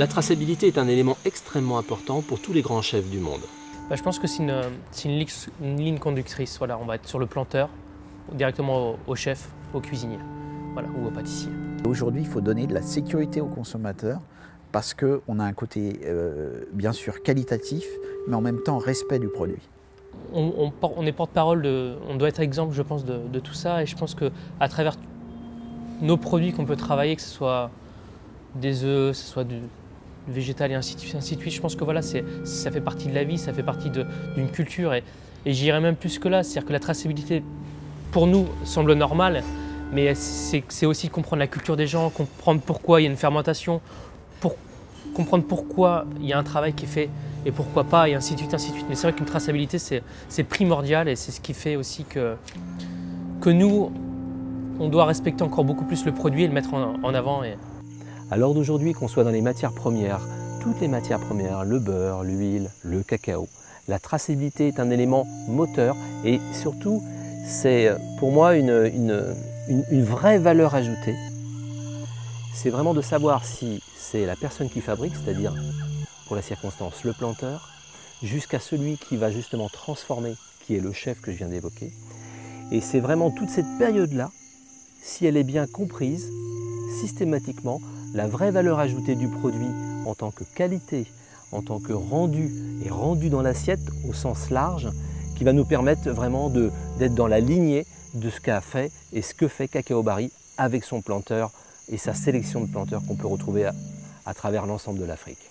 La traçabilité est un élément extrêmement important pour tous les grands chefs du monde. Je pense que c'est une ligne conductrice. Voilà, on va être sur le planteur, directement au chef, au cuisinier, voilà, ou au pâtissier. Aujourd'hui, il faut donner de la sécurité aux consommateurs parce qu'on a un côté bien sûr qualitatif, mais en même temps respect du produit. On est porte-parole, on doit être exemple, je pense, de tout ça. Et je pense qu'à travers nos produits qu'on peut travailler, que ce soit des œufs, que ce soit du végétal et ainsi de suite, je pense que voilà, ça fait partie de la vie, ça fait partie d'une culture. Et j'irais même plus que là, c'est-à-dire que la traçabilité, pour nous, semble normale, mais c'est aussi comprendre la culture des gens, comprendre pourquoi il y a une fermentation, comprendre pourquoi il y a un travail qui est fait et pourquoi pas, et ainsi de suite, ainsi de suite. Mais c'est vrai qu'une traçabilité, c'est primordial et c'est ce qui fait aussi que nous, on doit respecter encore beaucoup plus le produit et le mettre en avant. À l'heure d'aujourd'hui, qu'on soit dans les matières premières, toutes les matières premières, le beurre, l'huile, le cacao, la traçabilité est un élément moteur et surtout, c'est pour moi une vraie valeur ajoutée. C'est vraiment de savoir si c'est la personne qui fabrique, c'est-à-dire pour la circonstance le planteur, jusqu'à celui qui va justement transformer, qui est le chef que je viens d'évoquer. Et c'est vraiment toute cette période-là, si elle est bien comprise, systématiquement, la vraie valeur ajoutée du produit en tant que qualité, en tant que rendu, et rendu dans l'assiette au sens large, qui va nous permettre vraiment d'être dans la lignée de ce qu'a fait et ce que fait Cacao Barry avec son planteur et sa sélection de planteurs qu'on peut retrouver à travers l'ensemble de l'Afrique.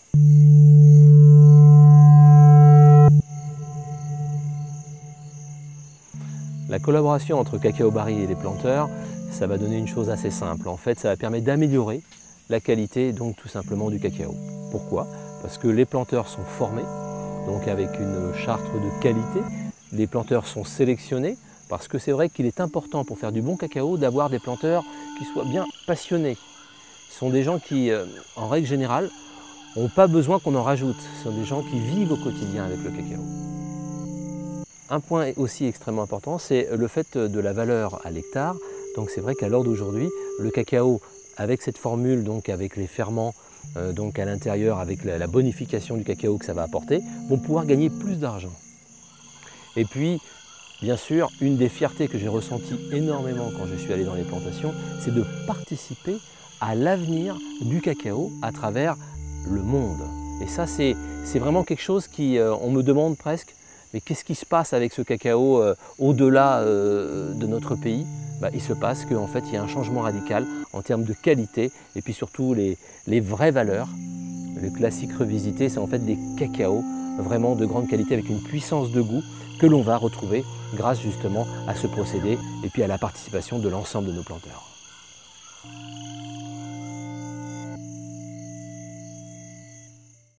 La collaboration entre Cacao Barry et les planteurs, ça va donner une chose assez simple. En fait, ça va permettre d'améliorer la qualité donc tout simplement du cacao. Pourquoi? Parce que les planteurs sont formés, donc avec une charte de qualité. Les planteurs sont sélectionnés, parce que c'est vrai qu'il est important pour faire du bon cacao d'avoir des planteurs qui soient bien passionnés. Ce sont des gens qui, en règle générale, n'ont pas besoin qu'on en rajoute. Ce sont des gens qui vivent au quotidien avec le cacao. Un point aussi extrêmement important, c'est le fait de la valeur à l'hectare. Donc c'est vrai qu'à l'heure d'aujourd'hui, le cacao, avec cette formule, donc avec les ferments donc à l'intérieur, avec la bonification du cacao que ça va apporter, vont pouvoir gagner plus d'argent. Et puis, bien sûr, une des fiertés que j'ai ressenties énormément quand je suis allé dans les plantations, c'est de participer à l'avenir du cacao à travers le monde. Et ça, c'est vraiment quelque chose qui, on me demande presque, mais qu'est-ce qui se passe avec ce cacao au-delà de notre pays? Il se passe qu'en fait, il y a un changement radical en termes de qualité et puis surtout les vraies valeurs. Le classique revisité, c'est en fait des cacaos vraiment de grande qualité avec une puissance de goût que l'on va retrouver grâce justement à ce procédé et puis à la participation de l'ensemble de nos planteurs.